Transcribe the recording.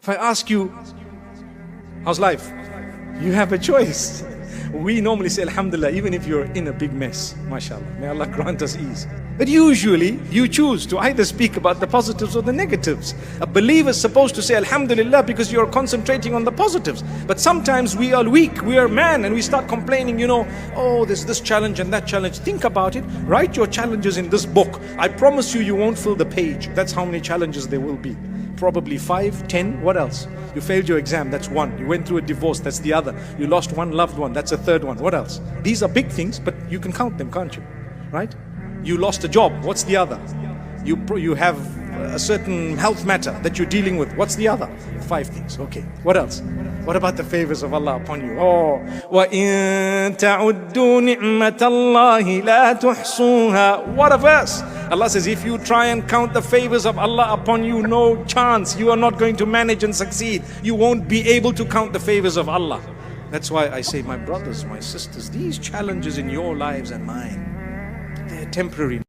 If I ask you, how's life? You have a choice. We normally say Alhamdulillah, even if you're in a big mess. MashaAllah. May Allah grant us ease. But usually, you choose to either speak about the positives or the negatives. A believer is supposed to say Alhamdulillah because you're concentrating on the positives. But sometimes we are weak, we are man, and we start complaining, oh, there's this challenge and that challenge. Think about it. Write your challenges in this book. I promise you, you won't fill the page. That's how many challenges there will be. Probably 5, 10, what else? You failed your exam, that's one. You went through a divorce, that's the other. You lost one loved one, that's a third one. What else? These are big things, but you can count them, can't you? Right? You lost a job, what's the other? You have a certain health matter that you're dealing with, what's the other? 5 things, okay. What else? What about the favors of Allah upon you? Oh, وَإِن تَعُدُّوا نِعْمَةَ اللَّهِ لَا تُحْصُوهَا. What a verse! Allah says, if you try and count the favors of Allah upon you, no chance. You are not going to manage and succeed. You won't be able to count the favors of Allah. That's why I say, my brothers, my sisters, these challenges in your lives and mine, they're temporary.